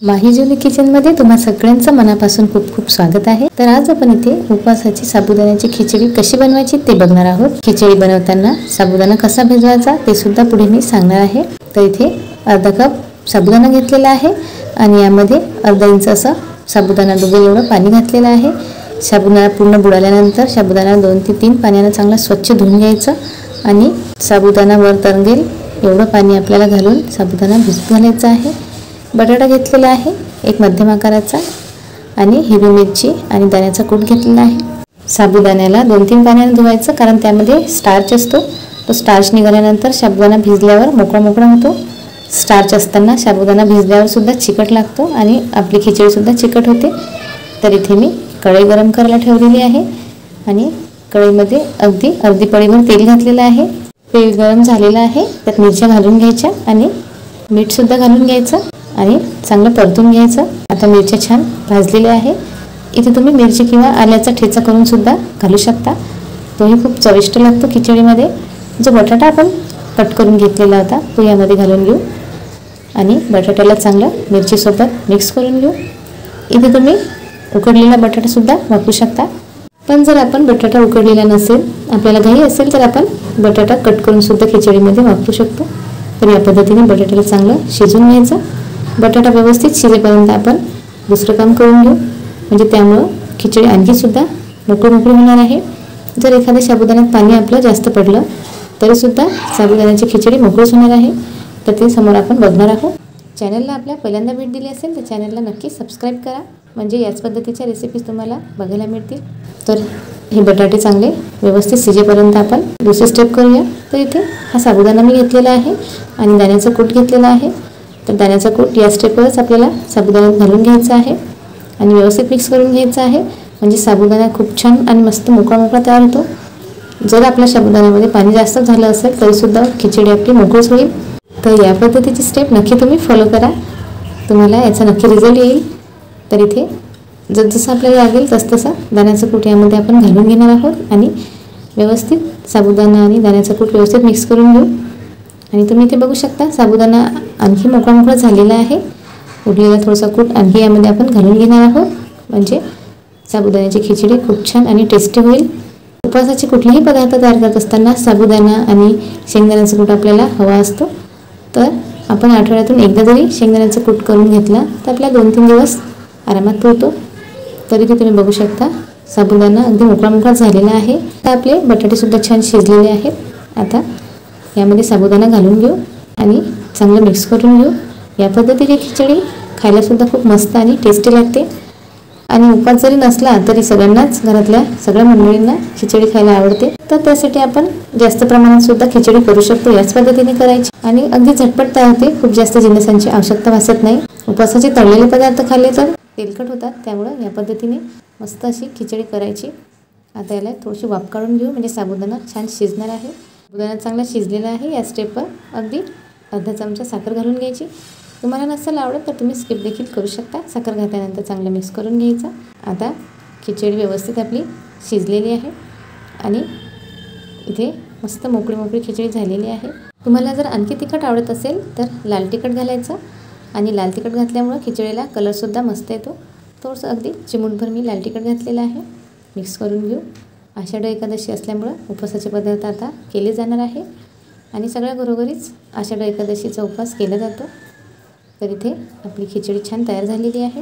माहीजुनी किचनमध्ये तुम्हा सगळ्यांचं मनापासून खूप खूप स्वागत आहे। तर आज आपण इथे उपवासाची साबुदाण्याची खिचडी कशी बनवायची ते बघणार आहोत। खिचडी बनवताना साबुदाणा कसा भिजवायचा ते सुद्धा पुढे मी सांगणार आहे। तर इथे अर्धा कप साबुदाणा घेतलेला आहे आणि यामध्ये अर्धा इंच असं साबुदाणा डुबेल एवढं पाणी घातलेलं आहे। साबुदाणा पूर्ण बुडाल्यानंतर साबुदाणा 2 ते 3 पाण्याने चांगला स्वच्छ धुवून घ्यायचं आणि साबुदाणा वर तरंगेल एवढं पाणी आपल्याला घालून साबुदाणा भिजत घालायचा आहे। बटाटा घेतलेला आहे एक मध्यम आकाराचा आणि हिरवी मिरची आणि दाण्याचा कूट घेतलेला आहे। साबुदाण्याला 2-3 पाण्याने धुवायचं कारण त्यामध्ये स्टार्च असतो। तो स्टार्च निघाल्यानंतर साबुदाणा भिजल्यावर मोकळा होतो। स्टार्च असताना साबुदाणा भिजल्यावर सुद्धा चिकट लागतो आणि आपली खिचडी सुद्धा चिकट होते। तर इथे मी कढई गरम करायला ठेवलेली आहे आणि कढईमध्ये अगदी अर्धी पळीभर तेल घातलेलं आहे। तेल गरम झालेलं आहे, त्यात मिरच्या घालून घ्यायच्या आणि मीठ सुद्धा घालून घ्यायचं आणि चांगलं परतून घ्यायचं। आता मिरच्या छान भाजलेल्या आहे। इथे तुम्ही मिरची किंवा आल्याचा ठेचा करून सुद्धा घालू शकता, तोही खूप चविष्ट लागतो खिचडीमध्ये। जो बटाटा आपण कट करून घेतलेला होता तो यामध्ये घालून घेऊ आणि बटाट्याला चांगलं मिरचीसोबत मिक्स करून घेऊ। इथे तुम्ही उकडलेला बटाटा सुद्धा वापरू शकता, पण जर आपण बटाटा उकडलेला नसेल, आपल्याला घाई असेल तर आपण बटाटा कट करून सुद्धा खिचडीमध्ये वापरू शकतो। तर या पद्धतीने बटाट्याला चांगलं शिजवून घ्यायचं। बटाटा व्यवस्थित शिजेपर्यंत आपण दुसरं काम करून घेऊ, म्हणजे त्यामुळं खिचडी आणखी सुद्धा मोकळी होणार आहे। जर एखाद्या साबुदाण्यात पाणी आपलं जास्त पडलं तरीसुद्धा साबुदाण्याची खिचडी मोकळीच होणार आहे। तर ते समोर आपण बघणार आहोत। चॅनलला आपल्या पहिल्यांदा भेट दिली असेल तर चॅनलला नक्की सबस्क्राईब करा, म्हणजे याच पद्धतीच्या रेसिपीज तुम्हाला बघायला मिळतील। तर हे बटाटे चांगले व्यवस्थित शिजेपर्यंत आपण दुसरी स्टेप करूया। तर इथे हा साबुदाणा मी घेतलेला आहे आणि दाण्याचा कूट घेतलेला आहे। तर दाण्याचा कूट या स्टेपवरच आपल्याला साबुदाण्यात घालून घ्यायचा आहे आणि व्यवस्थित मिक्स करून घ्यायचं आहे, म्हणजे साबुदाणा खूप छान आणि मस्त मोकळा तयार होतो। जर आपल्या साबुदाण्यामध्ये पाणी जास्त झालं असेल तरीसुद्धा खिचडी आपली मोकळीच होईल। तर या पद्धतीची स्टेप नक्की तुम्ही फॉलो करा, तुम्हाला याचा नक्की रिझल्ट येईल। तर इथे जसं आपल्याला लागेल तसं दाण्याचं कूट यामध्ये आपण घालून घेणार आहोत आणि व्यवस्थित साबुदाणा आणि दाण्याचं कूट व्यवस्थित मिक्स करून घेऊ। आणि तुम्ही इथे बघू शकता साबुदाणा आणखी मोकळा झालेला आहे। उरलेला थोडासा कूट आणखी यामध्ये आपण घालून घेणार आहोत, म्हणजे साबुदाण्याची खिचडी खूप छान आणि टेस्टी होईल। उपवासाचे कुठलेही पदार्थ तयार करत असताना साबुदाणा आणि शेंगदाण्याचा कूट आपल्याला हवा असतो। तर आपण आठवड्यातून एकदा जरी शेंगदाण्याचा कूट करून घेतला तर आपल्या 2-3 दिवस आरामात पुरतो। तरी ते तुम्ही बघू शकता साबुदाणा अगदी मोकळा झालेला आहे। तर आपले बटाटे सुद्धा छान शिजलेले आहेत। आता यामध्ये साबुदाणा घालून घेऊ आणि चांगलं मिक्स करून घेऊ। या पद्धतीची खिचडी खायला सुद्धा खूप मस्त आणि टेस्टी लागते आणि उपवास जरी नसला तरी सगळ्यांनाच घरातल्या सगळ्या मंडळींना खिचडी खायला आवडते। तर त्यासाठी आपण जास्त प्रमाणात सुद्धा खिचडी करू शकतो, याच पद्धतीने करायची आणि अगदी झटपट तयार होते। खूप जास्त जिन्नसांची आवश्यकता भासत नाही। उपवासाचे तळलेले पदार्थ खाल्ले तर तेलकट होतात, त्यामुळं या पद्धतीने मस्त अशी खिचडी करायची। आता याला थोडीशी वाफ काढून घेऊ, म्हणजे साबुदाणा छान शिजणार आहे। साबुदाणा चांगला शिजलेला आहे। या स्टेपवर अगदी अर्धा चमचा साखर घालून घ्यायची। तुम्हाला नसेल आवडत तर तुम्ही स्किप देखील करू शकता। साखर घातल्यानंतर चांगलं मिक्स करून घ्यायचं। आता खिचडी व्यवस्थित आपली शिजलेली आहे आणि इथे मस्त मोकळी खिचडी झालेली आहे। तुम्हाला जर आणखी तिखट आवडत असेल तर लाल तिखट घालायचं आणि लाल तिखट घातल्यामुळं खिचडीला कलरसुद्धा मस्त येतो। थोडंसं अगदी चिमूटभर मी लाल तिखट घातलेलं आहे। मिक्स करून घेऊ। आषाढ एकादशी असल्यामुळं उपवासाचे पदार्थ आता केले जाणार आहे आणि सगळ्या घरोघरीच आषाढ एकादशीचा उपवास केला जातो। तर इथे आपली खिचडी छान तयार झालेली आहे।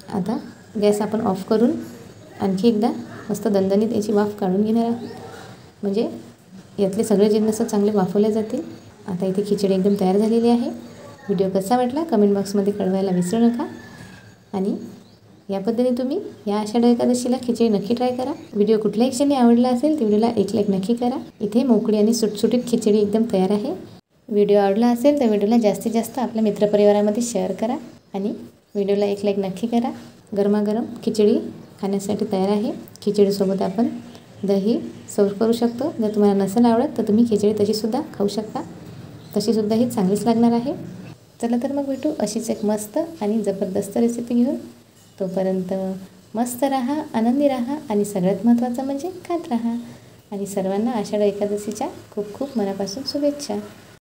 आता गॅस आपण ऑफ करून आणखी एकदा मस्त दणदणीत याची वाफ काढून घेणार आहोत, म्हणजे यातले सगळे जिन्नस चांगले वाफवले जातील। आता इथे खिचडी एकदम तयार झालेली आहे। व्हिडिओ कसा वाटला कमेंट बॉक्समध्ये कळवायला विसरू नका आणि या पद्धतीने तुम्ही या आषाढ एकादशीला खिचडी नक्की ट्राय करा। व्हिडिओ कुठल्याही क्षणी आवडला असेल तर व्हिडिओला एक लाईक नक्की करा। इथे मोकळी आणि सुटसुटीत खिचडी एकदम तयार आहे। व्हिडिओ आवडला असेल तर व्हिडिओला जास्तीत जास्त आपल्या मित्रपरिवारामध्ये शेअर करा आणि व्हिडिओला एक लाईक नक्की करा। गरमागरम खिचडी खाण्यासाठी तयार आहे। खिचडीसोबत आपण दही सर्व करू शकतो। जर तुम्हाला नसेल आवडत तर तुम्ही खिचडी तशीसुद्धा खाऊ शकता, तशीसुद्धा ही चांगलीच लागणार आहे। चला तर मग भेटू अशीच एक मस्त आणि जबरदस्त रेसिपी घेऊन। तोपर्यंत मस्त राहा, आनंदी राहा आणि सगळ्यात महत्त्वाचं म्हणजे खात राहा। आणि सर्वांना आषाढ एकादशीच्या खूप खूप मनापासून शुभेच्छा।